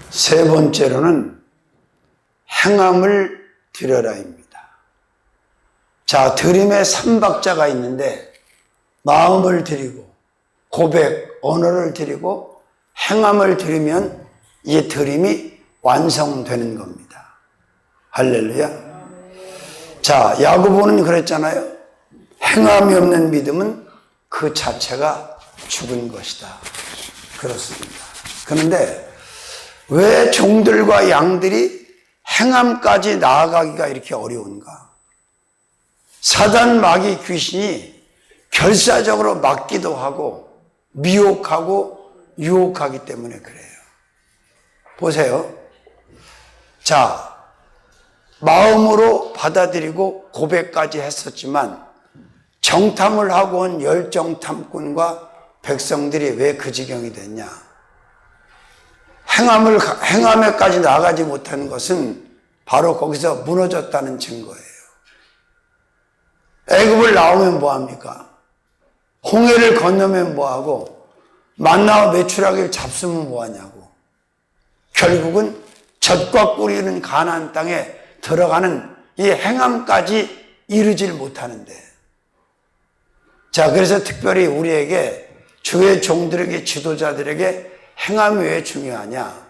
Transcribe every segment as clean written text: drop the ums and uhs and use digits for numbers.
세 번째로는 행함을 드려라입니다. 자, 드림의 3박자가 있는데 마음을 드리고 고백, 언어를 드리고 행함을 드리면 이 드림이 완성되는 겁니다. 할렐루야. 자, 야고보는 그랬잖아요. 행함이 없는 믿음은 그 자체가 죽은 것이다. 그렇습니다. 그런데 왜 종들과 양들이 행함까지 나아가기가 이렇게 어려운가? 사단, 마귀, 귀신이 결사적으로 막기도 하고 미혹하고 유혹하기 때문에 그래요. 보세요. 자, 마음으로 받아들이고 고백까지 했었지만 정탐을 하고 온 열정탐꾼과 백성들이 왜 그 지경이 됐냐? 행함에까지 나가지 못하는 것은 바로 거기서 무너졌다는 증거예요. 애굽을 나오면 뭐합니까? 홍해를 건너면 뭐하고 만나와 메추라기를 잡수면 뭐하냐고. 결국은 젖과 꿀이 있는 가나안 땅에 들어가는 이 행함까지 이루질 못하는데, 자, 그래서 특별히 우리에게, 주의 종들에게, 지도자들에게 행함이 왜 중요하냐?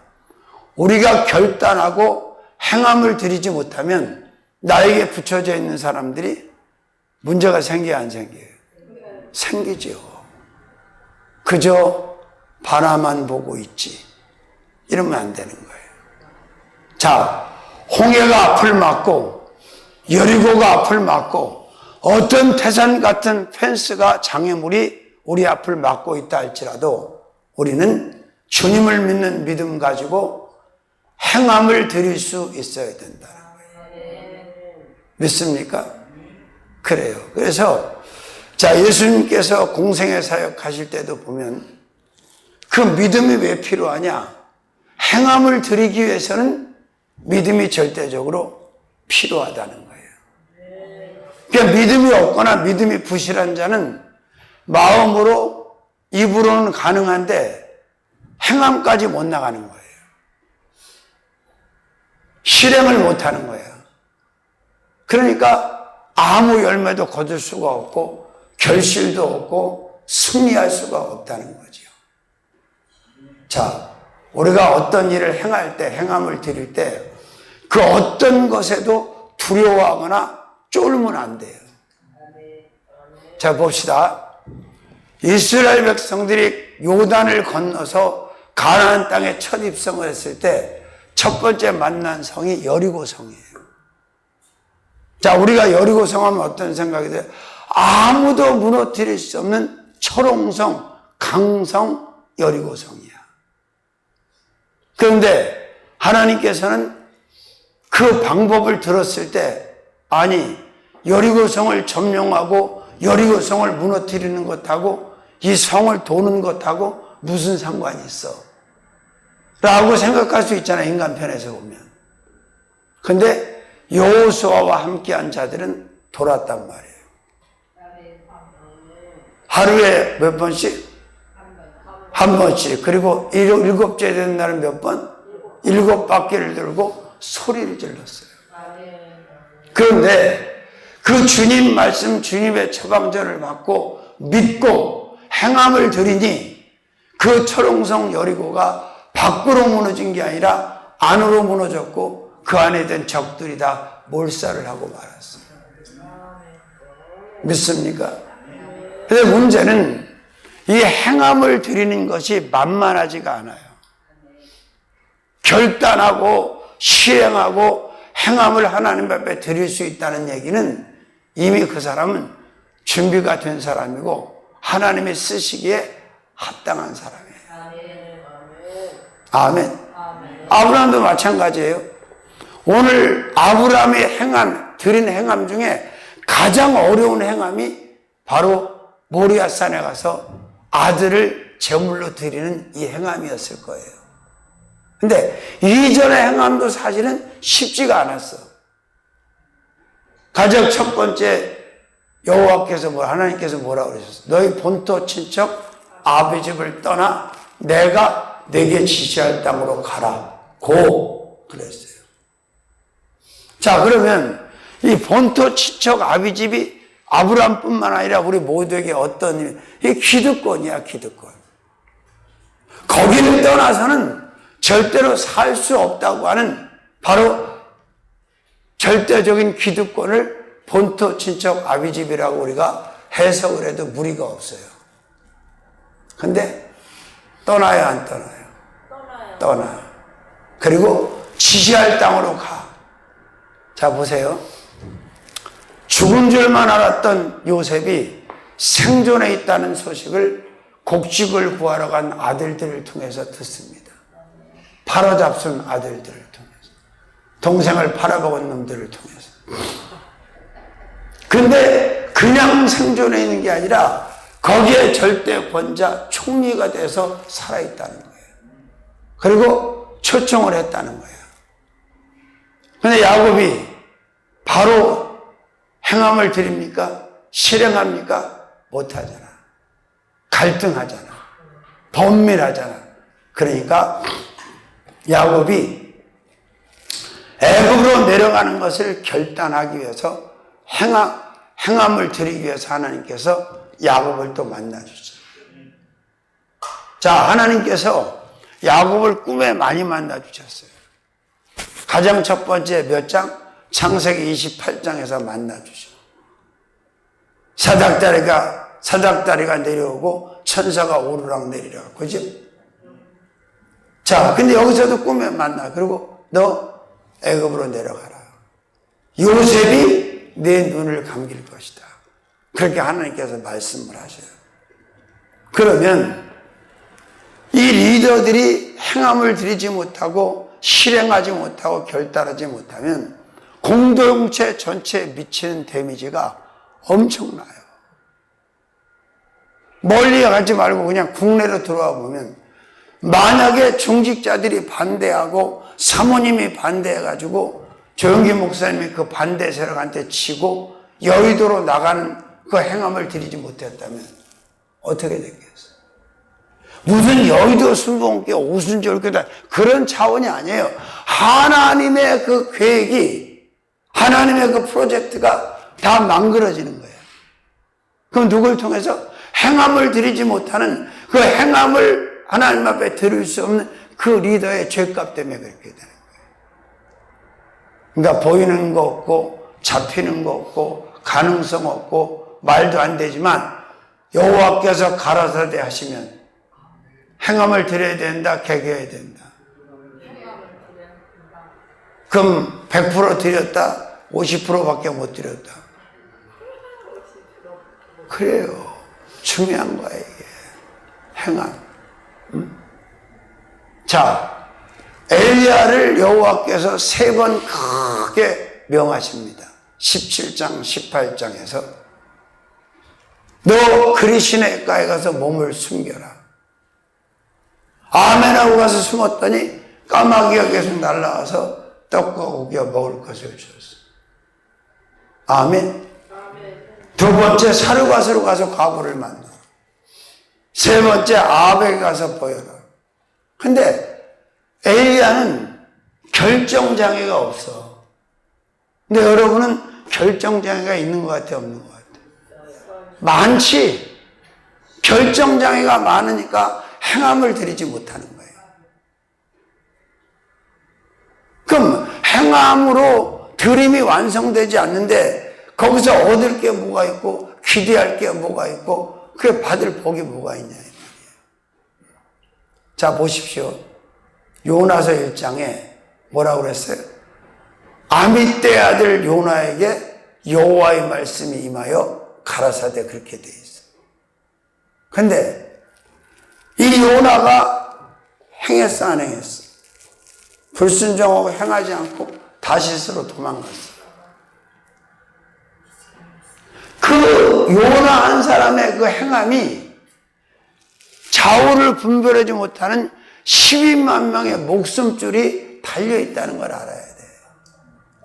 우리가 결단하고 행함을 드리지 못하면 나에게 붙여져 있는 사람들이 문제가 생겨요, 안 생겨요? 생기죠. 그저 바라만 보고 있지, 이러면 안 되는 거예요. 자, 홍해가 앞을 막고 여리고가 앞을 막고 어떤 태산 같은 펜스가, 장애물이 우리 앞을 막고 있다 할지라도 우리는 주님을 믿는 믿음 가지고 행함을 드릴 수 있어야 된다는 거예요. 믿습니까? 그래요. 그래서 자, 예수님께서 공생의 사역 하실 때도 보면 그 믿음이 왜 필요하냐? 행함을 드리기 위해서는 믿음이 절대적으로 필요하다는 거예요. 그러니까 믿음이 없거나 믿음이 부실한 자는 마음으로, 입으로는 가능한데 행함까지 못 나가는 거예요. 실행을 못 하는 거예요. 그러니까 아무 열매도 거둘 수가 없고 결실도 없고 승리할 수가 없다는 거죠. 자, 우리가 어떤 일을 행할 때, 행함을 드릴 때 그 어떤 것에도 두려워하거나 쫄면 안 돼요. 자, 봅시다. 이스라엘 백성들이 요단을 건너서 가나안 땅에 첫 입성을 했을 때 첫 번째 만난 성이 여리고 성이에요. 자, 우리가 여리고 성 하면 어떤 생각이 돼요? 아무도 무너뜨릴 수 없는 철옹성, 강성 여리고 성이야. 그런데 하나님께서는 그 방법을 들었을 때, 아니, 여리고 성을 점령하고 여리고 성을 무너뜨리는 것하고 이 성을 도는 것하고 무슨 상관이 있어? 라고 생각할 수 있잖아요, 인간 편에서 보면. 근데 여호수아와 함께한 자들은 돌았단 말이에요. 하루에 몇 번씩? 한 번씩. 그리고 일곱째 되는 날은 몇 번? 7바퀴를 들고 소리를 질렀어요. 그런데 그 주님 말씀, 주님의 처방전을 받고 믿고 행함을 드리니 그 철옹성 여리고가 밖으로 무너진 게 아니라 안으로 무너졌고 그 안에 든 적들이 다 몰살을 하고 말았어요. 믿습니까? 그런데 문제는 이 행함을 드리는 것이 만만하지가 않아요. 결단하고 실행하고 행함을 하나님 앞에 드릴 수 있다는 얘기는 이미 그 사람은 준비가 된 사람이고 하나님이 쓰시기에 합당한 사람이에요. 아멘. 아브라함도 마찬가지예요. 오늘 아브라함이 드린 행함 중에 가장 어려운 행함이 바로 모리아산에 가서 아들을 제물로 드리는 이 행함이었을 거예요. 근데 이전의 행함도 사실은 쉽지가 않았어. 가장 첫 번째 여호와께서 하나님께서 뭐라고 그러셨어? 너희 본토 친척 아비 집을 떠나 내가 내게 지시할 땅으로 가라. 고 그랬어요. 자, 그러면 이 본토 친척 아비집이 아브라함뿐만 아니라 우리 모두에게 어떤 이 기득권이야, 기득권. 거기를 떠나서는 절대로 살 수 없다고 하는 바로 절대적인 기득권을 본토 친척 아비집이라고 우리가 해석을 해도 무리가 없어요. 근데 떠나요, 안 떠나요? 떠나요. 그리고 지시할 땅으로 가. 자, 보세요. 죽은 줄만 알았던 요셉이 생존해 있다는 소식을 곡식을 구하러 간 아들들을 통해서 듣습니다. 팔아잡순 아들들을 통해서. 동생을 팔아먹은 놈들을 통해서. 근데 그냥 생존해 있는 게 아니라 거기에 절대 권자 총리가 돼서 살아있다는 거예요. 그리고 초청을 했다는 거예요. 근데 야곱이 바로 행함을 드립니까? 실행합니까? 못하잖아. 갈등하잖아. 번민하잖아. 그러니까 야곱이 애굽으로 내려가는 것을 결단하기 위해서 행함을 드리기 위해서 하나님께서 야곱을 또 만나주죠. 자, 하나님께서 야곱을 꿈에 많이 만나주셨어요. 가장 첫 번째 몇 장? 창세기 28장에서 만나주죠. 사닥다리가 내려오고 천사가 오르락 내리락. 그죠? 자, 근데 여기서도 꿈에 만나. 그리고 너 애굽으로 내려가라. 요셉이 내 눈을 감길 것이다. 그렇게 하나님께서 말씀을 하셔요. 그러면 이 리더들이 행함을 드리지 못하고 실행하지 못하고 결단하지 못하면 공동체 전체에 미치는 데미지가 엄청나요. 멀리 가지 말고 그냥 국내로 들어와 보면 만약에 중직자들이 반대하고 사모님이 반대해가지고 조영기 목사님이 그 반대 세력한테 치고 여의도로 나가는 그 행함을 드리지 못했다면 어떻게 됐겠어요? 무슨 여의도 순복음교회 오순절교다 그런 차원이 아니에요. 하나님의 그 계획이 하나님의 그 프로젝트가 다 망그러지는 거예요. 그럼 누굴 통해서? 행함을 드리지 못하는 그 행함을 하나님 앞에 드릴 수 없는 그 리더의 죄값 때문에 그렇게 되는 거예요. 그러니까 보이는 거 없고 잡히는 거 없고 가능성 없고 말도 안 되지만 여호와께서 가라사대 하시면 행함을 드려야 된다, 개개해야 된다. 그럼 100% 드렸다, 50%밖에 못 드렸다. 그래요. 중요한 거야 이게. 행함. 자, 엘리야를 여호와께서 3번 크게 명하십니다. 17장, 18장에서 너 그리 시내가에 가서 몸을 숨겨라. 아멘하고 가서 숨었더니 까마귀가 계속 날아와서 떡과 고기와 먹을 것을 주었어. 아멘. 두 번째 사르밧으로 가서 과부를 만나. 세 번째 아합에게 가서 보여라. 근데 엘리야는 결정장애가 없어. 근데 여러분은 결정장애가 있는 것 같아, 없는 것 같아? 많지. 결정장애가 많으니까 행함을 드리지 못하는 거예요. 그럼 행함으로 드림이 완성되지 않는데 거기서 얻을 게 뭐가 있고 기대할 게 뭐가 있고 그게 받을 복이 뭐가 있냐 이 말이에요. 자, 보십시오. 요나서 1장에 뭐라고 그랬어요? 아미떼 아들 요나에게 여호와의 말씀이 임하여 가라사대 그렇게 돼 있어요. 근데 이 요나가 행했어, 안 행했어? 불순종하고 행하지 않고 다시스로 도망갔어. 그 요나 한 사람의 그 행함이 좌우를 분별하지 못하는 12만 명의 목숨줄이 달려있다는 걸 알아야 돼.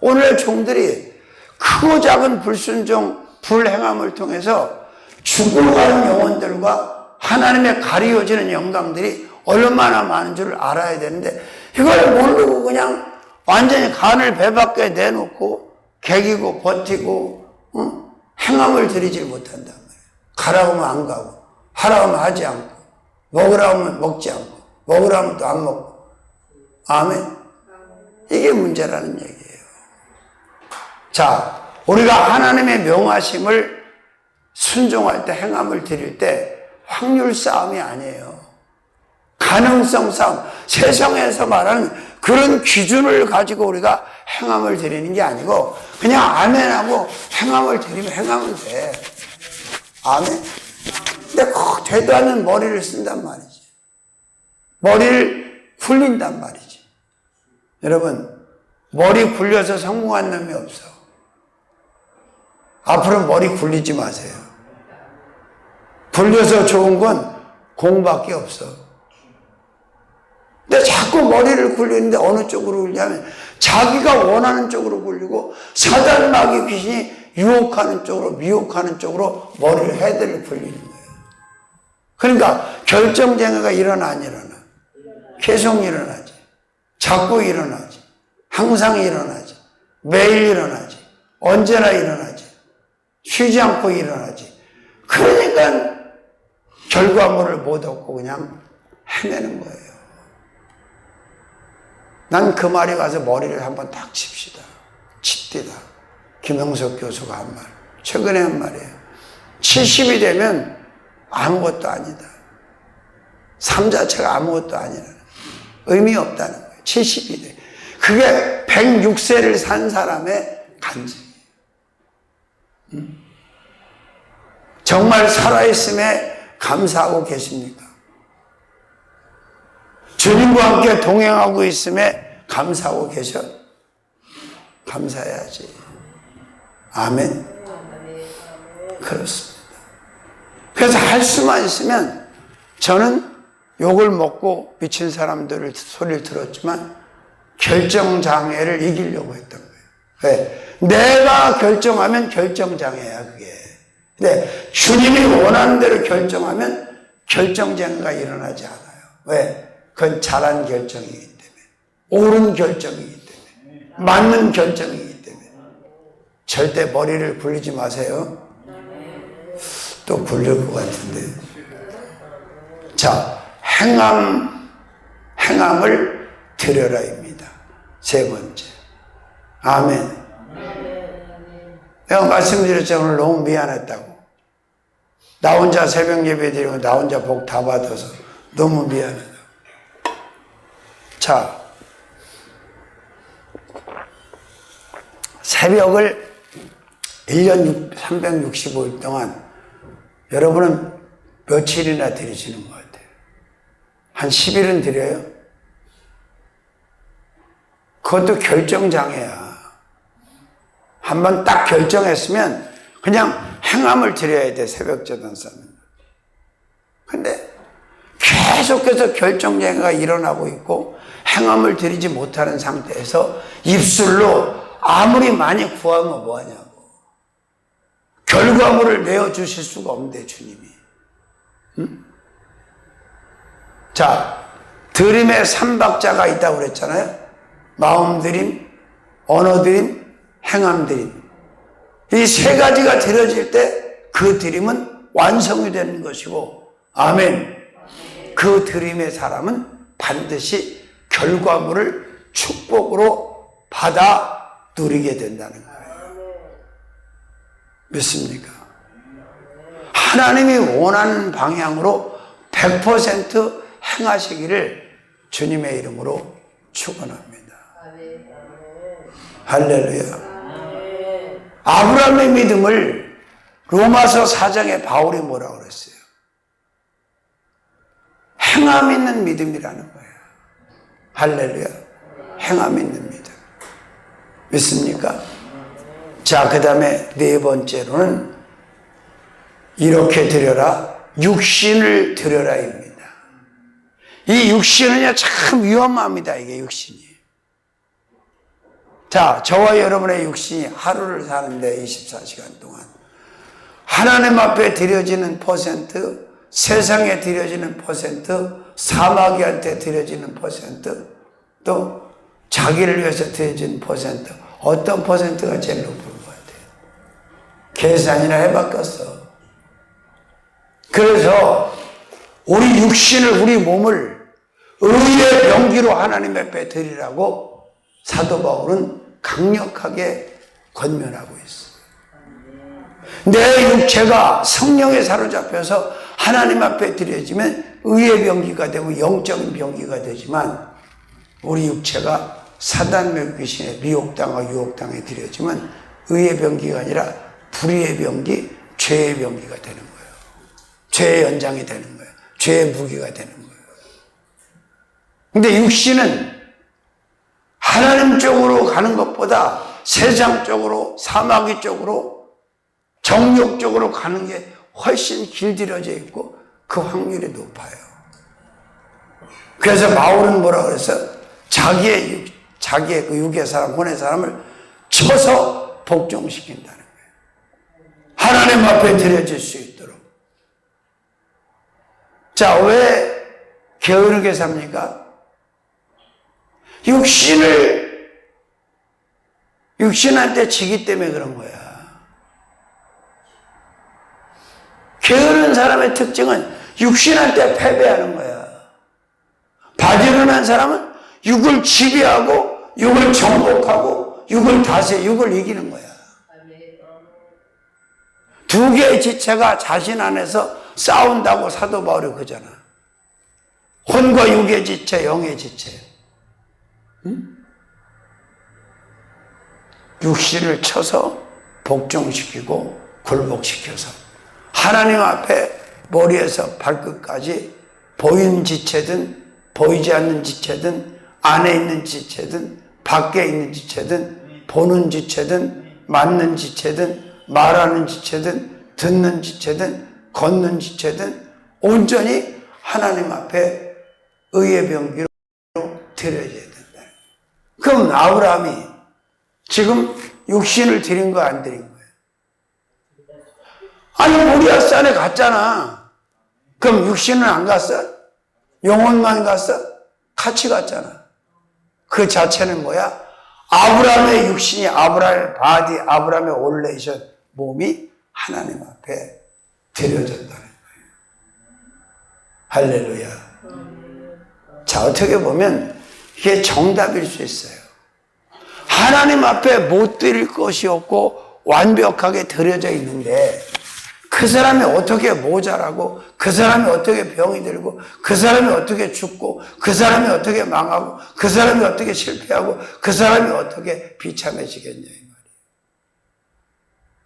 오늘 종들이 크고 작은 불순종, 불행함을 통해서 죽어가는 영혼들과 하나님의 가리워지는 영광들이 얼마나 많은 줄을 알아야 되는데 이걸 모르고 그냥 완전히 간을 배 밖에 내놓고 개기고 버티고 행함을 드리질 못한단 말이에요. 가라고 하면 안 가고, 하라고 하면 하지 않고, 먹으라고 하면 먹지 않고, 먹으라고 하면 또 안 먹고. 아멘. 이게 문제라는 얘기예요. 자, 우리가 하나님의 명하심을 순종할 때, 행함을 드릴 때 확률 싸움이 아니에요. 가능성 싸움. 세상에서 말하는 그런 기준을 가지고 우리가 행함을 드리는 게 아니고 그냥 아멘하고 행함을 드리면 행함은 돼. 아멘. 근데 꼭 되도 않는 머리를 쓴단 말이지. 머리를 굴린단 말이지. 여러분, 머리 굴려서 성공한 놈이 없어. 앞으로 머리 굴리지 마세요. 굴려서 좋은 건 공밖에 없어. 근데 자꾸 머리를 굴리는데 어느 쪽으로 굴리냐면 자기가 원하는 쪽으로 굴리고 사단 마귀 귀신이 유혹하는 쪽으로, 미혹하는 쪽으로 머리를 헤드를 굴리는 거예요. 그러니까 결정장애가 일어나 안 일어나? 계속 일어나지. 자꾸 일어나지. 항상 일어나지. 매일 일어나지. 언제나 일어나지. 쉬지 않고 일어나지. 그러니까 결과물을 못 얻고 그냥 헤매는 거예요. 난 그 말이 가서 머리를 한번 딱 칩시다. 칩디다. 김영석 교수가 한 말. 최근에 한 말이에요. 70이 되면 아무것도 아니다. 삶 자체가 아무것도 아니라 의미 없다는 거예요. 70이 돼. 그게 106세를 산 사람의 간증이에요. 정말 살아있음에 감사하고 계십니까? 주님과 함께 동행하고 있음에 감사하고 계셔? 감사해야지. 아멘. 그렇습니다. 그래서 할 수만 있으면 저는 욕을 먹고 미친 사람들을 소리를 들었지만 결정장애를 이기려고 했던 거예요. 왜? 내가 결정하면 결정장애야, 그게. 근데 주님이 원하는 대로 결정하면 결정장애가 일어나지 않아요. 왜? 그건 잘한 결정이기 때문에. 옳은 결정이기 때문에. 맞는 결정이기 때문에. 절대 머리를 굴리지 마세요. 또 굴릴 것 같은데. 자, 행함을 드려라입니다. 세 번째. 아멘. 내가 말씀드렸잖아요. 오늘 너무 미안했다고. 나 혼자 새벽 예배 드리고 나 혼자 복 다 받아서 너무 미안하다. 자, 새벽을 1년 365일 동안 여러분은 며칠이나 드리시는 것 같아요? 한 10일은 드려요? 그것도 결정장애야. 한번 딱 결정했으면 그냥 행함을 드려야 돼, 새벽 전도사는. 근데 계속해서 결정장애가 일어나고 있고 행함을 드리지 못하는 상태에서 입술로 아무리 많이 구하면 뭐하냐고. 결과물을 내어주실 수가 없는데, 주님이. 응? 자, 드림의 3박자가 있다고 그랬잖아요. 마음드림, 언어드림, 행함드림. 이 세 가지가 드려질 때 그 드림은 완성이 되는 것이고, 아멘. 그 드림의 사람은 반드시 결과물을 축복으로 받아 누리게 된다는 거예요. 믿습니까? 하나님이 원하는 방향으로 100% 행하시기를 주님의 이름으로 축원합니다. 할렐루야. 아브라함의 믿음을 로마서 4장에 바울이 뭐라고 그랬어요? 행함 있는 믿음이라는 거예요. 할렐루야. 행함 있는 믿음. 믿습니까? 자, 그 다음에 네 번째로는 이렇게 드려라. 육신을 드려라입니다. 이 육신은요, 참 위험합니다. 이게 육신이. 자, 저와 여러분의 육신이 하루를 사는데 24시간 동안 하나님 앞에 드려지는 퍼센트, 세상에 드려지는 퍼센트, 사마귀한테 드려지는 퍼센트 또 자기를 위해서 드려진 퍼센트, 어떤 퍼센트가 제일 높을 것 같아요? 계산이나 해봤겠어. 그래서 우리 육신을, 우리 몸을 의의 병기로 하나님 앞에 드리라고 사도 바울은 강력하게 권면하고 있어요. 내 육체가 성령에 사로잡혀서 하나님 앞에 드려지면 의의 병기가 되고 영적인 병기가 되지만, 우리 육체가 사단 귀신의 미혹당과 유혹당에 드려지면 의의 병기가 아니라 불의의 병기, 죄의 병기가 되는 거예요. 죄의 연장이 되는 거예요. 죄의 무기가 되는 거예요. 근데 육신은 하나님 쪽으로 가는 것보다 세상 쪽으로, 사마귀 쪽으로, 정욕 쪽으로 가는 게 훨씬 길들여져 있고 그 확률이 높아요. 그래서 바울은 뭐라 그랬어? 자기의 그 육의 사람, 혼의 사람을 쳐서 복종시킨다는 거예요. 하나님 앞에 드려질 수 있도록. 자, 왜 게으르게 삽니까? 육신한테 지기 때문에 그런 거야. 게으른 사람의 특징은 육신한테 패배하는 거야. 바지런한 사람은 육을 지배하고, 육을 정복하고, 육을 다스려, 육을 이기는 거야. 두 개의 지체가 자신 안에서 싸운다고 사도 바울이 그러잖아. 혼과 육의 지체, 영의 지체. 응? 육신을 쳐서 복종시키고 굴복시켜서 하나님 앞에 머리에서 발끝까지 보이는 지체든 보이지 않는 지체든 안에 있는 지체든 밖에 있는 지체든 보는 지체든 맞는 지체든 말하는 지체든 듣는 지체든 걷는 지체든 온전히 하나님 앞에 의의 병기로 드려야 된다. 그럼 아브라함이 지금 육신을 드린 거 안 드린 거예요? 아니, 모리아산에 갔잖아. 그럼 육신은 안 갔어? 영혼만 갔어? 같이 갔잖아. 그 자체는 뭐야? 아브라함의 육신이, 아브라함의 바디, 아브라함의 올레이션, 몸이 하나님 앞에 드려졌다는 거예요. 할렐루야. 자, 어떻게 보면 이게 정답일 수 있어요. 하나님 앞에 못 드릴 것이 없고 완벽하게 드려져 있는데, 그 사람이 어떻게 모자라고, 그 사람이 어떻게 병이 들고, 그 사람이 어떻게 죽고, 그 사람이 어떻게 망하고, 그 사람이 어떻게 실패하고, 그 사람이 어떻게 비참해지겠냐 이 말이에요.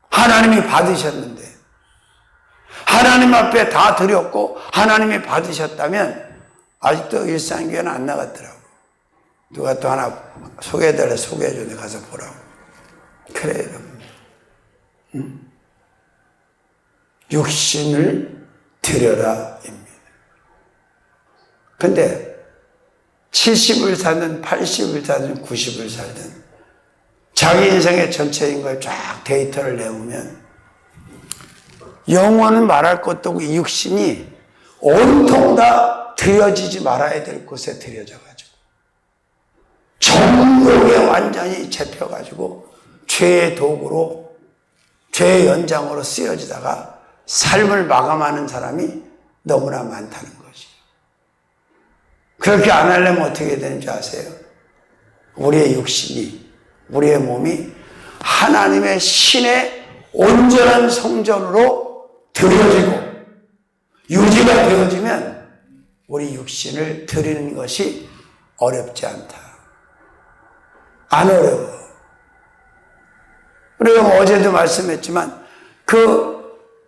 하나님이 받으셨는데, 하나님 앞에 다 드렸고 하나님이 받으셨다면 아직도 일상교회는 안 나갔더라고. 누가 또 하나 소개해달래, 소개해줘. 내가 가서 보라고. 그래, 여러분. 육신을 드려라, 입니다. 근데 70을 살든 80을 살든 90을 살든 자기 인생의 전체인 걸 쫙 데이터를 내보면 영혼은 말할 것도 없고 이 육신이 온통 다 드려지지 말아야 될 곳에 드려져가지고 정욕에 완전히 잡혀가지고 죄의 도구로, 죄의 연장으로 쓰여지다가 삶을 마감하는 사람이 너무나 많다는 것이. 그렇게 안 하려면 어떻게 되는지 아세요? 우리의 육신이, 우리의 몸이 하나님의 신의 온전한 성전으로 드려지고 유지가 되어지면 우리 육신을 드리는 것이 어렵지 않다. 안 어려워. 우리가 어제도 말씀했지만 그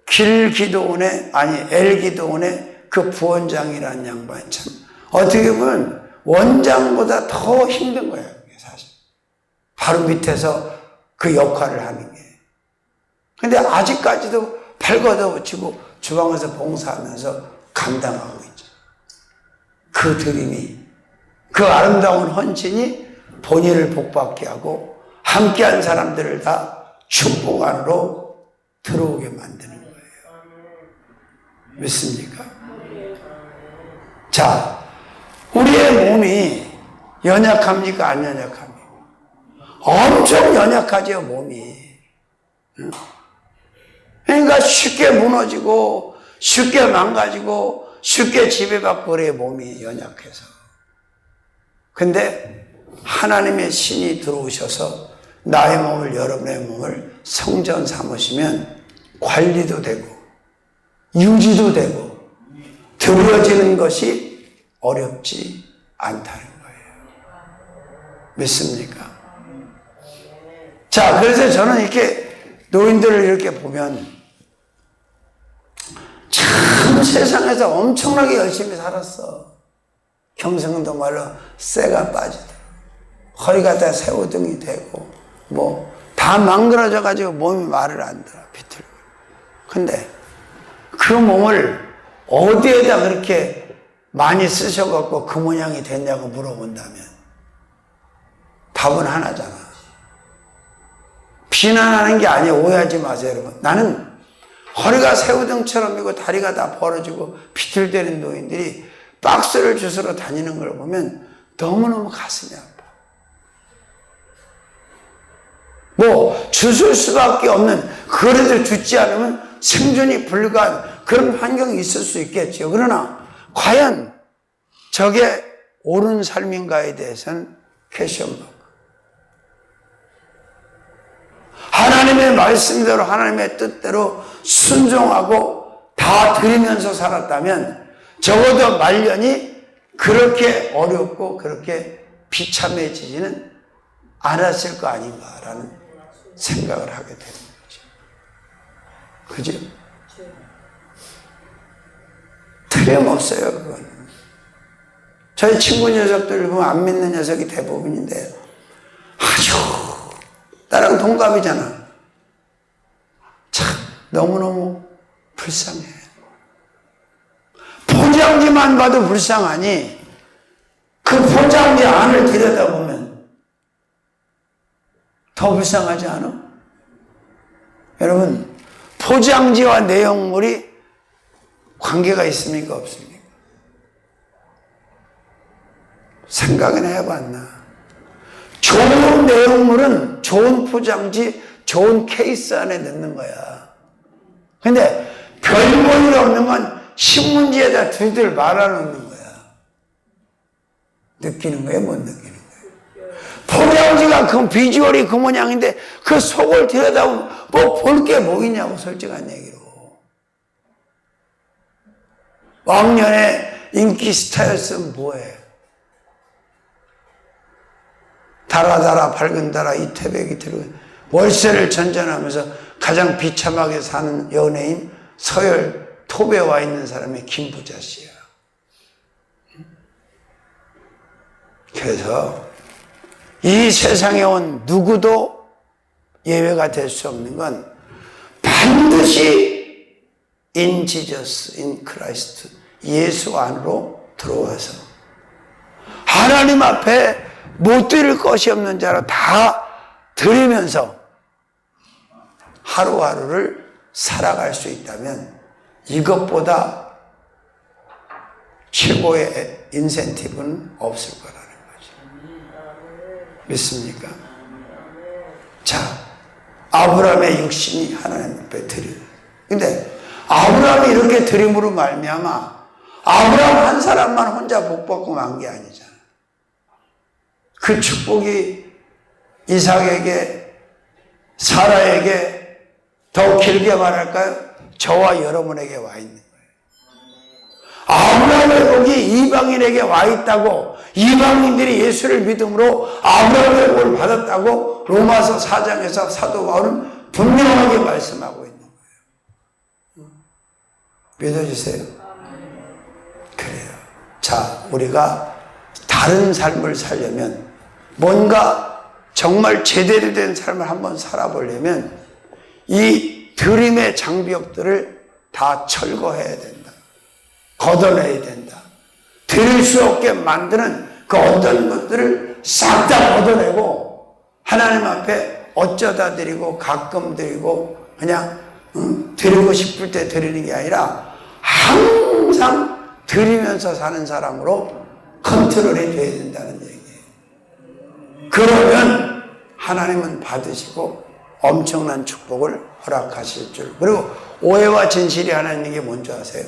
길기도원의, 아니 엘기도원의 그 부원장이라는 양반이 참 어떻게 보면 원장보다 더 힘든 거예요. 사실 바로 밑에서 그 역할을 하는 게. 근데 아직까지도 팔 걷어붙이고 주방에서 봉사하면서 감당하고 있죠. 그 드림이, 그 아름다운 헌신이 본인을 복받게 하고 함께한 사람들을 다 축복 안으로 들어오게 만드는 거예요. 믿습니까? 자, 우리의 몸이 연약합니까? 안 연약합니까? 엄청 연약하죠, 몸이. 그러니까 쉽게 무너지고 쉽게 망가지고 쉽게 지배받고 그래요, 몸이 연약해서. 근데 하나님의 신이 들어오셔서 나의 몸을, 여러분의 몸을 성전 삼으시면 관리도 되고 유지도 되고 드려지는 것이 어렵지 않다는 거예요. 믿습니까? 자, 그래서 저는 이렇게 노인들을 이렇게 보면 참 세상에서 엄청나게 열심히 살았어. 경성도 말로 쇠가 빠지더라. 허리가 다 새우등이 되고 뭐 다 망그러져 가지고 몸이 말을 안 들어, 비틀고. 근데 그 몸을 어디에다 그렇게 많이 쓰셔갖고 그 모양이 됐냐고 물어본다면 답은 하나잖아. 비난하는 게 아니에요. 오해하지 마세요, 여러분. 나는 허리가 새우등처럼이고 다리가 다 벌어지고 비틀대는 노인들이 박스를 주스러 다니는 걸 보면 너무너무 가슴이 아파. 뭐 주술 수밖에 없는, 그래도 죽지 않으면 생존이 불가한 그런 환경이 있을 수 있겠죠. 그러나 과연 저게 옳은 삶인가에 대해서는 퀘스천마크. 하나님의 말씀대로 하나님의 뜻대로 순종하고 다 드리면서 살았다면 적어도 말년이 그렇게 어렵고 그렇게 비참해지지는 않았을 거 아닌가라는 생각을 하게 되는 거죠. 그죠? 틀림없어요, 그건. 저희 친구 녀석들 보면 안 믿는 녀석이 대부분인데 아주 나랑 동갑이잖아. 참 너무너무 불쌍해. 포장지만 봐도 불쌍하니 그 포장지 안을 들여다보면 더 불쌍하지 않아? 여러분, 포장지와 내용물이 관계가 있습니까? 없습니까? 생각은 해봤나? 좋은 내용물은 좋은 포장지, 좋은 케이스 안에 넣는 거야. 근데 별 볼일 없는 건 신문지에다 둘둘 말아놓는 거야. 느끼는 거예요? 못 느끼는 거예요? 포장지가 그 비주얼이 그 모양인데 그 속을 들여다보면 뭐 볼 게 뭐 있냐고, 솔직한 얘기로. 왕년에 인기 스타였으면 뭐해? 달아달아 밝은 달아 이태백이 들고 월세를 전전하면서 가장 비참하게 사는 연예인 서열 톱에 와 있는 사람이 김부자 씨야. 그래서 이 세상에 온 누구도 예외가 될 수 없는 건 반드시 in Jesus, in Christ, 예수 안으로 들어와서 하나님 앞에 못 드릴 것이 없는 자로 다 드리면서 하루하루를 살아갈 수 있다면 이것보다 최고의 인센티브는 없을 거라는 거죠. 믿습니까? 자, 아브라함의 육신이 하나님 앞에 드림. 근데 아브라함이 이렇게 드림으로 말미암아 아브라함 한 사람만 혼자 복 받고 만 게 아니잖아. 그 축복이 이삭에게, 사라에게, 더 길게 말할까요? 저와 여러분에게 와 있는 거예요. 아브라함의 복이 이방인에게 와 있다고, 이방인들이 예수를 믿음으로 아브라함의 복을 받았다고 로마서 4장에서 사도 바울은 분명하게 말씀하고 있는 거예요. 믿어주세요? 그래요. 자, 우리가 다른 삶을 살려면, 뭔가 정말 제대로 된 삶을 한번 살아보려면 이 드림의 장벽들을 다 철거해야 된다. 걷어내야 된다. 드릴 수 없게 만드는 그 어떤 것들을 싹 다 걷어내고 하나님 앞에 어쩌다 드리고 가끔 드리고 그냥 드리고 싶을 때 드리는 게 아니라 항상 드리면서 사는 사람으로 컨트롤이 돼야 된다는 얘기예요. 하나님은 받으시고 엄청난 축복을 허락하실 줄. 그리고 오해와 진실이 하나 있는 게 뭔지 아세요?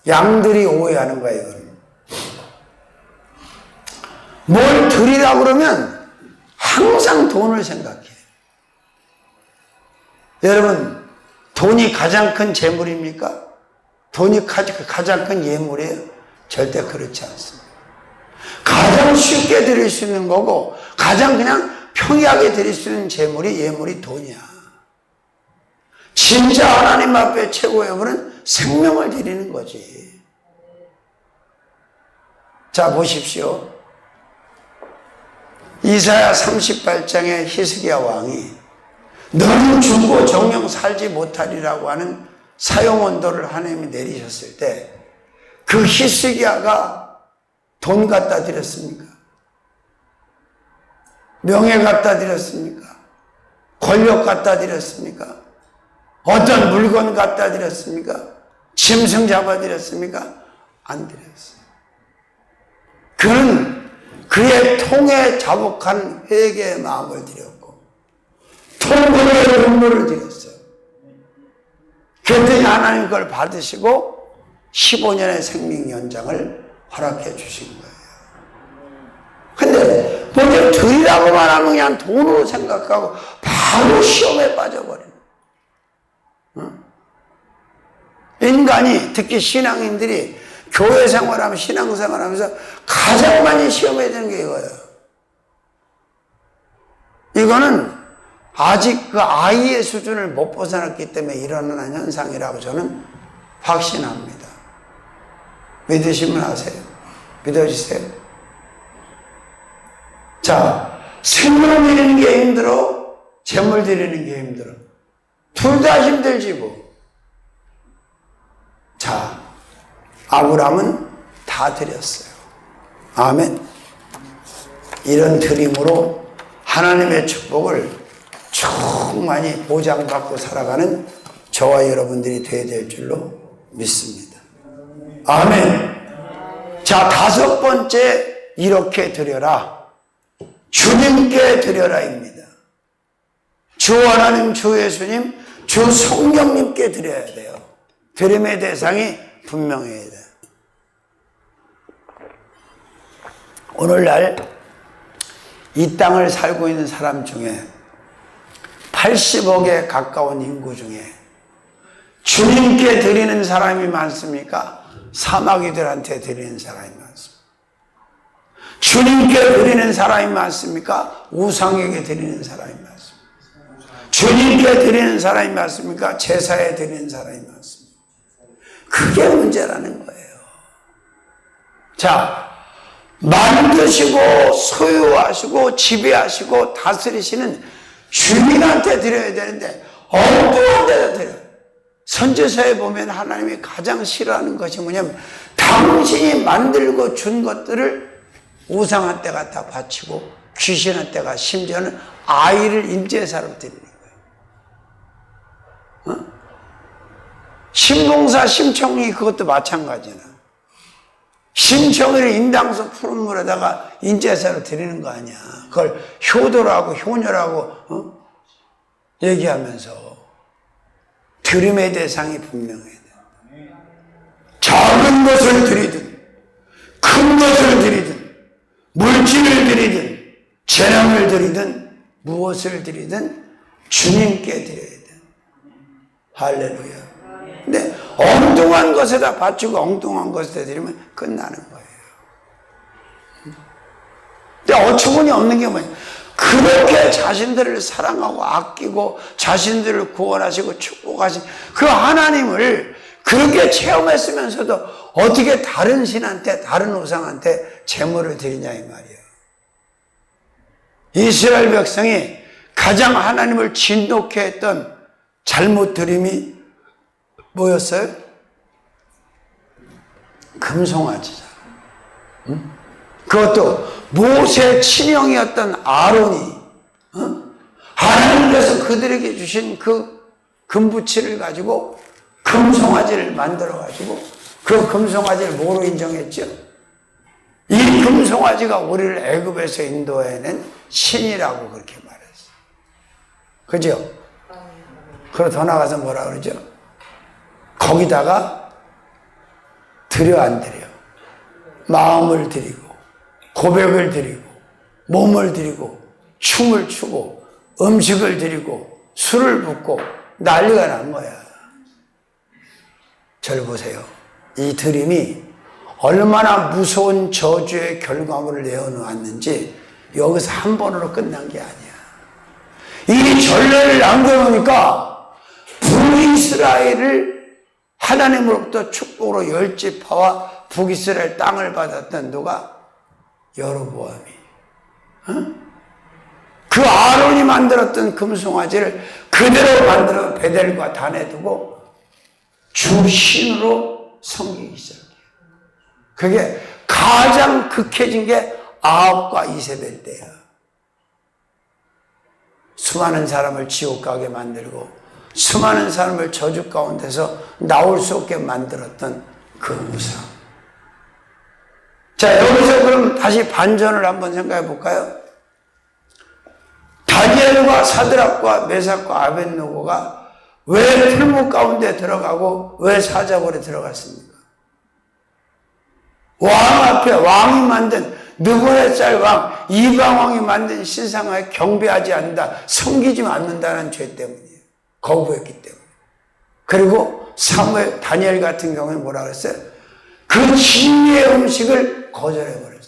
양들이 오해하는 거예요, 이거는. 뭘 드리라 그러면 항상 돈을 생각해요. 여러분, 돈이 가장 큰 재물입니까? 돈이 가장 큰 예물이에요? 절대 그렇지 않습니다. 가장 쉽게 드릴 수 있는 거고 가장 그냥 평이하게 드릴 수 있는 예물이 돈이야. 진짜 하나님 앞에 최고의 예물은 생명을 드리는 거지. 자, 보십시오. 이사야 38장에 히스기야 왕이 너는 죽고 정령 살지 못하리라고 하는 사형언도를 하나님이 내리셨을 때 그 히스기야가 돈 갖다 드렸습니까? 명예 갖다 드렸습니까? 권력 갖다 드렸습니까? 어떤 물건 갖다 드렸습니까? 짐승 잡아 드렸습니까? 안 드렸어요. 그는 그의 통에 자복한 회개의 마음을 드렸고 통곡의 눈물을 드렸어요. 그랬더니 하나님 그걸 받으시고 15년의 생명 연장을 허락해 주신 거예요. 근데 먼저 드리라고만 하면 그냥 돈으로 생각하고 바로 시험에 빠져버리는 거예요. 인간이, 특히 신앙인들이 교회 생활하면 신앙생활하면서 가장 많이 시험해야 되는 게 이거예요. 이거는 아직 그 아이의 수준을 못 벗어났기 때문에 일어나는 현상이라고 저는 확신합니다. 믿으시면 아세요? 믿어주세요. 자, 생명 드리는 게 힘들어? 재물 드리는 게 힘들어? 둘 다 힘들지 뭐. 자, 아브라함은 다 드렸어요. 아멘. 이런 드림으로 하나님의 축복을 충만히 보장받고 살아가는 저와 여러분들이 되어야 될 줄로 믿습니다. 아멘. 자, 다섯 번째, 이렇게 드려라. 주님께 드려라입니다. 주 하나님, 주 예수님, 주 성령님께 드려야 돼요. 드림의 대상이 분명해야 돼요. 오늘날 이 땅을 살고 있는 사람 중에 80억에 가까운 인구 중에 주님께 드리는 사람이 많습니까? 사마귀들한테 드리는 사람이 많습니다. 주님께 드리는 사람이 많습니까? 우상에게 드리는 사람이 많습니다. 주님께 드리는 사람이 많습니까? 제사에 드리는 사람이 많습니다. 그게 문제라는 거예요. 자, 만드시고 소유하시고 지배하시고 다스리시는 주님한테 드려야 되는데 엉뚱한 데다 드려요. 선지서에 보면 하나님이 가장 싫어하는 것이 뭐냐면 당신이 만들고 준 것들을 우상한테 갖다 바치고 귀신한테가 심지어는 아이를 인제사로 드리는 거예요. 신봉사 심청이 그것도 마찬가지나. 심청이를 인당수 푸른 물에다가 인제사로 드리는 거 아니야. 그걸 효도라고 효녀라고 얘기하면서 드림의 대상이 분명해야 돼. 작은 것을 드리든 큰 것을 드리든 물질을 드리든 재능을 드리든 무엇을 드리든 주님께 드려야 돼. 할렐루야. 근데 엉뚱한 것에다 바치고 엉뚱한 것에다 드리면 끝나는 거예요. 근데 어처구니 없는 게 뭐냐? 그렇게 자신들을 사랑하고 아끼고 자신들을 구원하시고 축복하신 그 하나님을 그렇게 체험했으면서도 어떻게 다른 신한테, 다른 우상한테 제물을 드리냐 이 말이에요. 이스라엘 백성이 가장 하나님을 진노케 했던 잘못 드림이 뭐였어요? 금송아지잖아. 응? 그것도 모세 친형이었던 아론이 하나님께서 그들에게 주신 그 금부치를 가지고 금송아지를 만들어 가지고 그 금송아지를 뭐로 인정했죠? 이 금송아지가 우리를 애굽에서 인도해낸 신이라고 그렇게 말해요. 그죠? 그리고 더 나가서 뭐라 그러죠? 거기다가 드려 안 드려? 마음을 드리고 고백을 드리고 몸을 드리고 춤을 추고 음식을 드리고 술을 붓고 난리가 난 거야. 절 보세요. 이 드림이 얼마나 무서운 저주의 결과물을 내어놓았는지 여기서 한 번으로 끝난 게 아니야. 이 전례를 남겨놓으니까 북이스라엘을 하나님으로부터 축복으로 열 지파와 북이스라엘 땅을 받았던 누가? 여로보암이. 그 아론이 만들었던 금송아지를 그대로 만들어 베델과 단에 두고 주신으로 섬기기 시작해요. 그게 가장 극해진 게 아합과 이세벨 때야. 수많은 사람을 지옥 가게 만들고 수많은 사람을 저주 가운데서 나올 수 없게 만들었던 그 우상. 자, 여기서 그럼 다시 반전을 한번 생각해 볼까요? 다니엘과 사드락과 메삭과 아벳느고가 왜 풀무 가운데 들어가고 왜 사자굴에 들어갔습니까? 왕 앞에 왕이 만든 느부갓네살 왕, 이방 왕이 만든 신상을 경배하지 않는다, 섬기지 않는다는 죄 때문이에요. 거부했기 때문에. 그리고 사무엘, 다니엘 같은 경우에 뭐라 그랬어요? 그 진리의 음식을 거절해버렸어.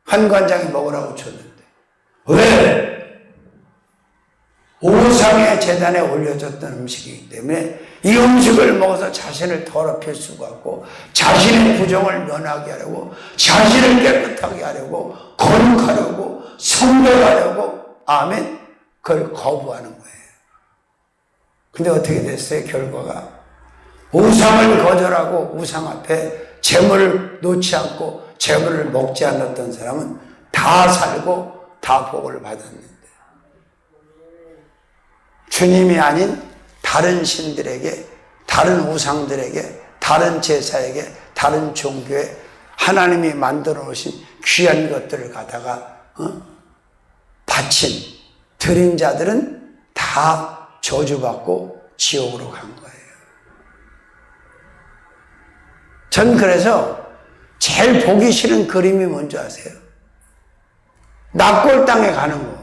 한 관장이 먹으라고 줬는데. 왜? 우상의 제단에 올려졌던 음식이기 때문에 이 음식을 먹어서 자신을 더럽힐 수가 없고 자신의 부정을 면하게 하려고 자신을 깨끗하게 하려고 거룩하려고 성결하려고 아멘 그걸 거부하는 거예요. 근데 어떻게 됐어요? 결과가 우상을 거절하고 우상 앞에 재물을 놓지 않고 재물을 먹지 않았던 사람은 다 살고 다 복을 받았는데 주님이 아닌 다른 신들에게, 다른 우상들에게, 다른 제사에게, 다른 종교에 하나님이 만들어 놓으신 귀한 것들을 갖다가 바친 드린 자들은 다 저주받고 지옥으로 간 거예요. 전 그래서 제일 보기 싫은 그림이 뭔지 아세요? 낙골 땅에 가는 거.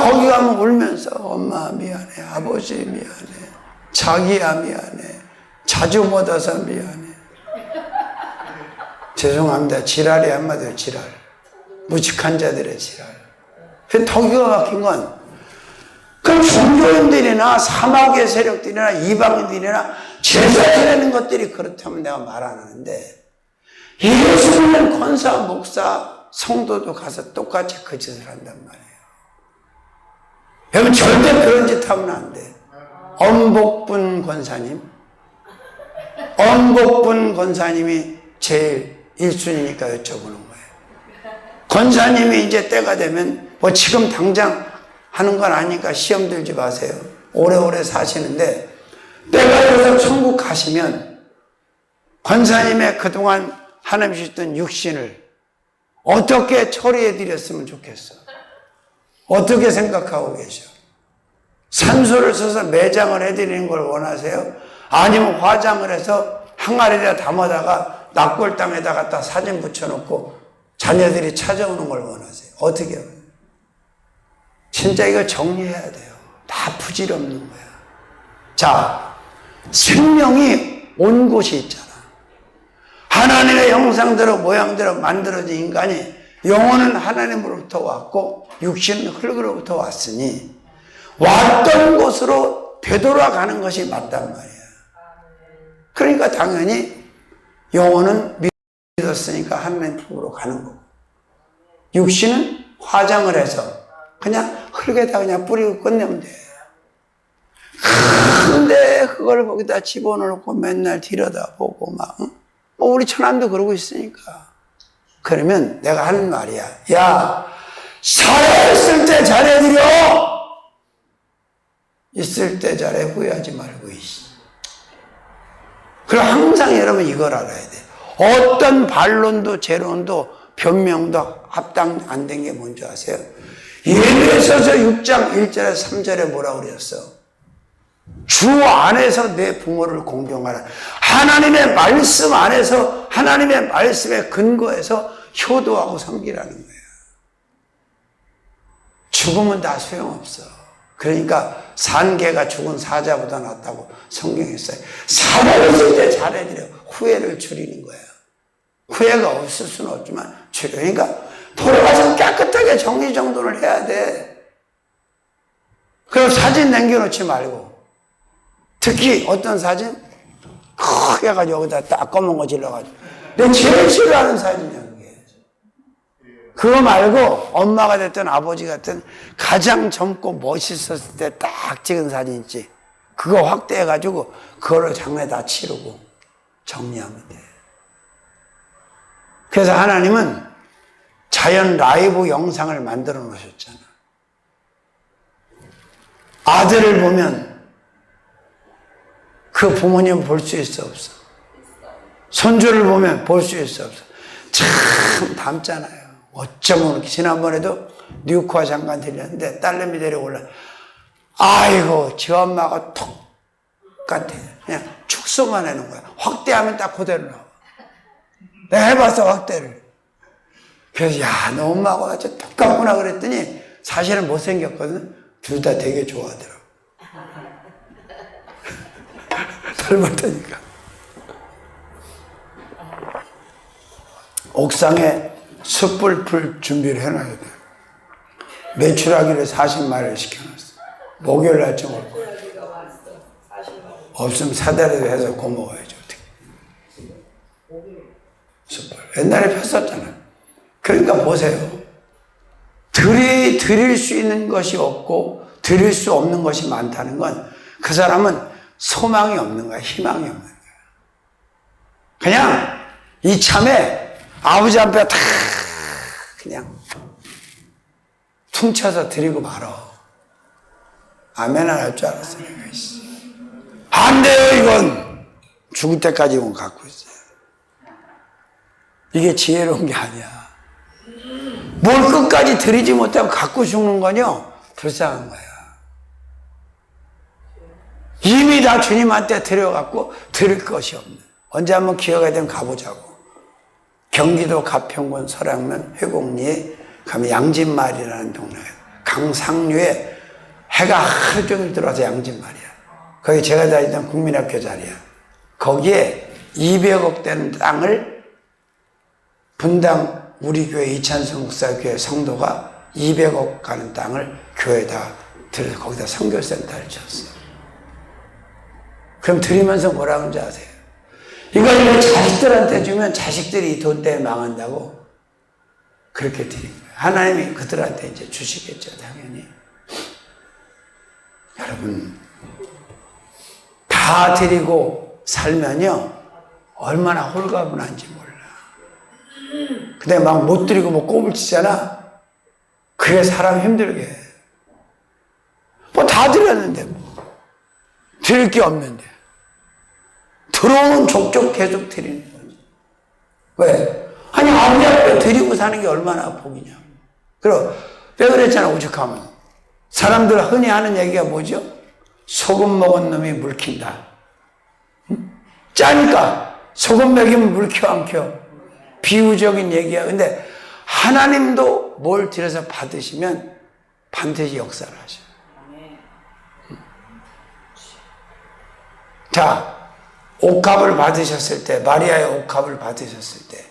거기 가면 울면서 엄마 미안해, 아버지 미안해, 자기야 미안해, 자주 못 와서 미안해. 죄송합니다. 지랄이 한마디로 지랄. 무식한 자들의 지랄. 그 덕이가 막힌 건 그 종교인들이나 사막의 세력들이나 이방인들이나 제사 지내는 것들이 그렇다면 내가 말 안 하는데 예수 믿는 권사, 목사, 성도도 가서 똑같이 그 짓을 한단 말이에요. 여러분 절대 그런 짓 하면 안 돼. 엄복분 권사님이 제일 1순위니까 여쭤보는 거예요. 권사님이 이제 때가 되면 뭐 지금 당장 하는 건 아니니까 시험 들지 마세요. 오래오래 사시는데 때가 돼서 천국 가시면 권사님의 그동안 하나님 주셨던 육신을 어떻게 처리해 드렸으면 좋겠어? 어떻게 생각하고 계셔? 산소를 써서 매장을 해드리는 걸 원하세요? 아니면 화장을 해서 항아리에다 담아다가 낙골 땅에다 갖다 사진 붙여놓고 자녀들이 찾아오는 걸 원하세요? 어떻게 해요? 진짜 이거 정리해야 돼요. 다 부질없는 거야. 자, 생명이 온 곳이 있잖아. 하나님의 형상대로 모양대로 만들어진 인간이 영혼은 하나님으로부터 왔고 육신은 흙으로부터 왔으니 왔던 곳으로 되돌아가는 것이 맞단 말이야. 그러니까 당연히 영혼은 믿었으니까 하나님 품으로 가는 거고 육신은 화장을 해서 그냥 흙에다 그냥 뿌리고 끝내면 돼. 근데 그걸 거기다 집어넣고 맨날 들여다보고 막 뭐 우리 천안도 그러고 있으니까. 그러면 내가 하는 말이야. 야, 살아있을 때 잘해드려! 있을 때 잘해 후회하지 말고 있어. 그럼 항상 여러분 이걸 알아야 돼. 어떤 반론도 재론도 변명도 합당 안 된 게 뭔지 아세요? 예배소서 6장 1절에 3절에 뭐라고 그랬어? 주 안에서 내 부모를 공경하라. 하나님의 말씀 안에서, 하나님의 말씀에 근거해서 효도하고 섬기라는 거예요. 죽으면 다 소용없어. 그러니까 산 개가 죽은 사자보다 낫다고 성경에 써요. 사자가 있을 때 잘해드려. 후회를 줄이는 거예요. 후회가 없을 수는 없지만 줄여. 그러니까 돌아가서 깨끗하게 정리정돈을 해야 돼. 그럼 사진 남겨놓지 말고. 특히 어떤 사진? 크게 해가지고 여기다 딱 검은 거 질러가지고. 내 제일 싫어하는 사진이야, 그게. 그거 말고 엄마가 됐든 아버지가 됐든 가장 젊고 멋있었을 때 딱 찍은 사진 있지. 그거 확대해가지고 그거를 장례다 치르고 정리하면 돼. 그래서 하나님은 자연 라이브 영상을 만들어 놓으셨잖아. 아들을 보면 그 부모님 볼 수 있어 없어? 손주를 보면 볼 수 있어 없어? 참 닮잖아요. 어쩌면 지난번에도 뉴코아 잠깐 들렸는데 딸내미 데려올라. 아이고 저 엄마가 똑같아. 그냥 축소만 해놓은 거야. 확대하면 딱 그대로 나와. 내가 해봤어 확대를. 그래서 야 너 엄마하고 나 진짜 똑같구나 그랬더니 사실은 못생겼거든. 둘 다 되게 좋아하더라고. 닮았다니까. 옥상에 숯불 풀 준비를 해놔야 돼. 메추라기를 40마리를 시켜놨어. 목요일 날쯤 올 거야. 없으면 사다리도 해서 구워 먹어야죠. 숯불. 옛날에 폈었잖아. 그러니까 보세요. 드릴 수 있는 것이 없고 드릴 수 없는 것이 많다는 건 그 사람은 소망이 없는 거야. 희망이 없는 거야. 그냥 이참에 아버지 앞에 다 그냥 퉁쳐서 드리고 말어. 아멘 안 할 줄 알았어. 내가. 안 돼요 이건. 죽을 때까지 이건 갖고 있어요. 이게 지혜로운 게 아니야. 뭘 끝까지 드리지 못하고 갖고 죽는 거냐? 불쌍한 거야. 이미 다 주님한테 드려갖고 드릴 것이 없는. 언제 한번 기회가 되면 가보자고. 경기도 가평군 설악면 회곡리에 가면 양진마을이라는 동네에 강상류에 해가 하루 종일 들어와서 양진마을이야. 거기 제가 다니던 국민학교 자리야. 거기에 200억 되는 땅을 분당 우리 교회 이찬성 목사교회 성도가 200억 가는 땅을 교회에다 들여서 거기다 선교센터를 지었어요. 그럼 드리면서 뭐라 하는지 아세요? 이걸 자식들한테 주면 자식들이 이 돈 때문에 망한다고 그렇게 드린 거예요. 하나님이 그들한테 이제 주시겠죠, 당연히. 여러분, 다 드리고 살면요, 얼마나 홀가분한지 몰라. 근데 막 못 드리고 뭐 꼽을 치잖아? 그게 사람 힘들게 해. 뭐 다 드렸는데 뭐. 드릴 게 없는데. 들어오는 족족 계속 드리는 거지. 왜? 아니, 아버지 앞에 드리고 사는 게 얼마나 복이냐. 그리고 왜 그랬잖아, 오죽하면. 사람들 흔히 하는 얘기가 뭐죠? 소금 먹은 놈이 물 킨다. 응? 짜니까 소금 먹이면 물 켜, 안 켜? 비유적인 얘기야. 근데 하나님도 뭘 들여서 받으시면 반드시 역사를 하셔요. 자, 옥합을 받으셨을 때, 마리아의 옥합을 받으셨을 때,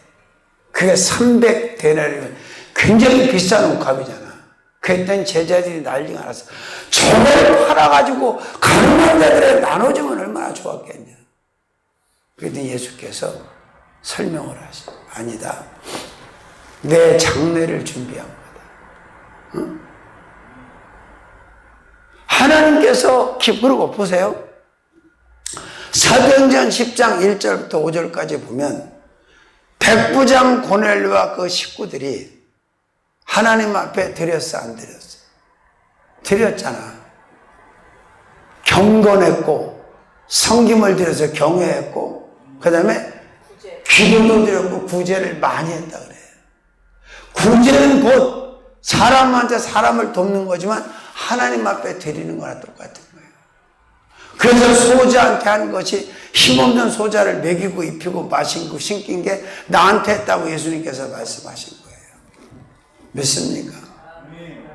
그게 300데나리온, 굉장히 비싼 옥합이잖아. 그랬더니 제자들이 난리가 났어. 저걸 팔아가지고 가난한 자들에 나눠주면 얼마나 좋았겠냐. 그랬더니 예수께서 설명을 하시죠. 아니다. 내 장례를 준비한 거다. 응? 하나님께서 그리고 보세요. 사도행전 10장 1절부터 5절까지 보면 백부장 고넬료와 그 식구들이 하나님 앞에 드렸어, 안 드렸어? 드렸잖아. 경건했고 성김을 드려서 경외했고 그 다음에 기도도 드렸고 구제를 많이 했다 그래요. 구제는 곧 사람한테 사람을 돕는 거지만 하나님 앞에 드리는 거나 똑같은 거예요. 그래서 소자한테 한 것이 힘없는 소자를 먹이고 입히고 마시고 신긴 게 나한테 했다고 예수님께서 말씀하신 거예요. 믿습니까?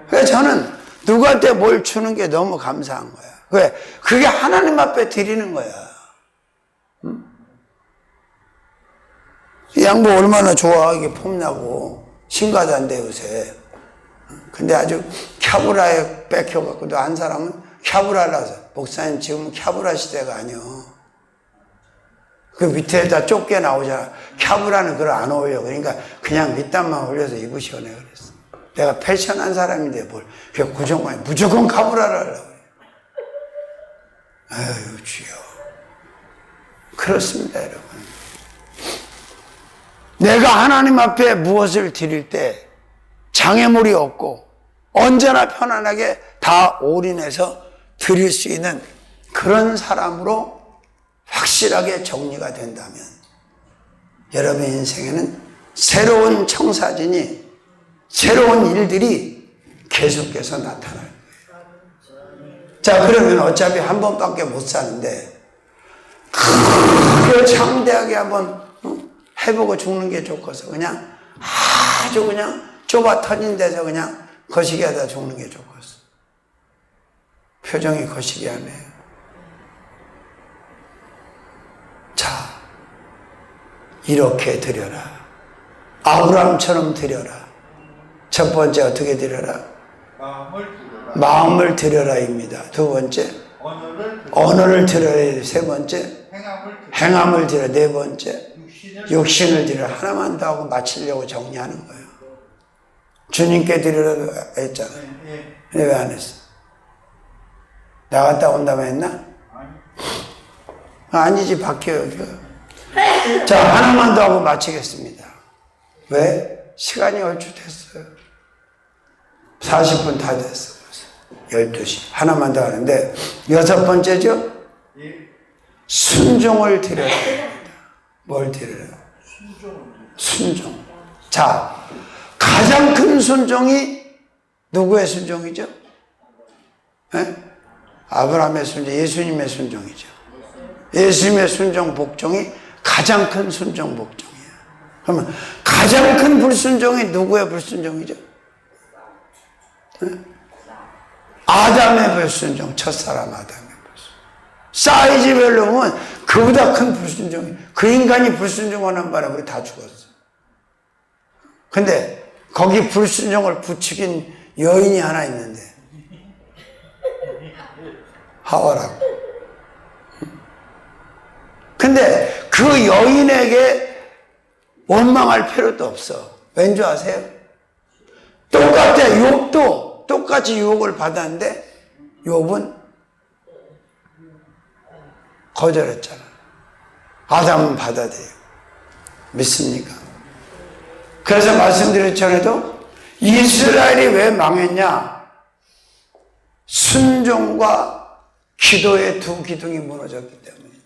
그래서 저는 누구한테 뭘 주는 게 너무 감사한 거야. 왜? 그게 하나님 앞에 드리는 거야. 이 양복 얼마나 좋아. 이게 폼나고 신가다인데 요새. 근데 아주 캬브라에 뺏겨갖고 또 한 사람은 캬브라라서 목사님 지금은 캬브라 시대가 아니요. 그 밑에다 좁게 나오잖아. 캬브라는 그걸 안 어울려. 그러니까 그냥 밑단만 올려서 입으시오 내가 그랬어. 내가 패션한 사람인데 뭘 그냥 구정만 무조건 캬브라를 하려고 그래. 아유 주여. 그렇습니다 여러분. 내가 하나님 앞에 무엇을 드릴 때 장애물이 없고 언제나 편안하게 다 올인해서 드릴 수 있는 그런 사람으로 확실하게 정리가 된다면 여러분의 인생에는 새로운 청사진이 새로운 일들이 계속해서 나타날 거예요. 자, 그러면 어차피 한 번밖에 못 사는데 크게 창대하게 한번 해보고 죽는 게 좋겠어. 그냥 아주 그냥 좁아 터진 데서 그냥 거시기 하다 죽는 게 좋겠어. 표정이 거시기 하네요. 자, 이렇게 드려라. 아브라함처럼 드려라. 첫 번째 어떻게 드려라? 마음을 드려라입니다. 두 번째 언어를 드려라. 세 번째 행함을 드려라. 네 번째 육신을 드려라. 하나만 더 하고 마치려고 정리하는 거예요. 주님께 드리라고 했잖아요. 근데 왜 안 했어? 나갔다 온다고 했나? 아니지, 바뀌어요. 자, 하나만 더 하고 마치겠습니다. 왜? 시간이 얼추 됐어요. 40분 다 됐어. 12시. 하나만 더 하는데, 여섯 번째죠? 순종을 드려야 됩니다. 뭘 드려요? 순종. 자, 가장 큰 순종이 누구의 순종이죠? 네? 아브라함의 순종, 예수님의 순종이죠. 예수님의 순종, 복종이 가장 큰 순종, 복종이에요. 그러면 가장 큰 불순종이 누구의 불순종이죠? 네? 아담의 불순종, 첫사람 아담의 불순종. 사이즈별로 보면 그보다 큰 불순종이, 그 인간이 불순종하는 바람에 우리 다 죽었어. 근데 거기 불순종을 부추긴 여인이 하나 있는데 하와라고. 근데 그 여인에게 원망할 필요도 없어. 왠지 아세요? 똑같아. 욥도 똑같이 유혹을 받았는데 욥은 거절했잖아. 아담은 받아들여요. 믿습니까? 그래서 말씀드린 전에도 이스라엘이 왜 망했냐? 순종과 기도의 두 기둥이 무너졌기 때문이다.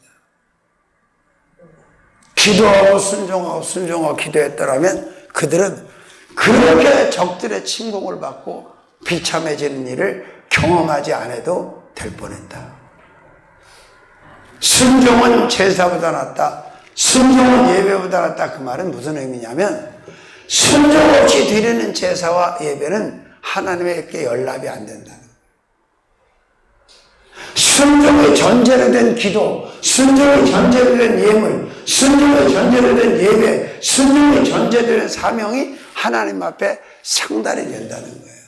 기도하고 순종하고 기도했더라면 그들은 그렇게 적들의 침공을 받고 비참해지는 일을 경험하지 않아도 될 뻔했다. 순종은 제사보다 낫다. 순종은 예배보다 낫다. 그 말은 무슨 의미냐면 순종 없이 드리는 제사와 예배는 하나님에게 연락이 안 된다는 거예요. 순종의 전제로 된 기도, 순종의 전제로 된 예물, 순종의 전제로 된 예배, 순종의 전제로 된 사명이 하나님 앞에 상달이 된다는 거예요.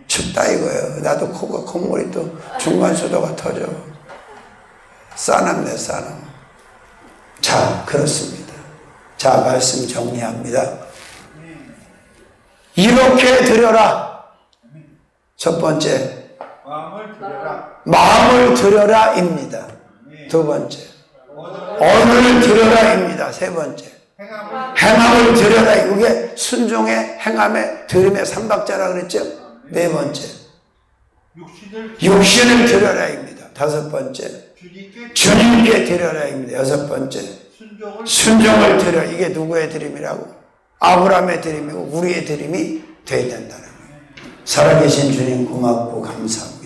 춥다 이거예요. 나도 코가 콧물이 또 중간소도가 터져. 싸납네 싸남. 자, 그렇습니다. 자, 말씀 정리합니다. 이렇게 드려라. 첫 번째 마음을 드려라입니다. 두 번째 언어를 드려라입니다. 세 번째 행함을 드려라. 이게 순종의 행함의 들음의 삼박자라 그랬죠. 네 번째 육신을 드려라입니다. 다섯 번째 주님께 드려라입니다. 여섯 번째 순종을 드려. 이게 누구의 드림이라고? 아브라함의 드림이고 우리의 드림이 돼야 된다는 거예요. 살아계신 주님 고맙고 감사합니다.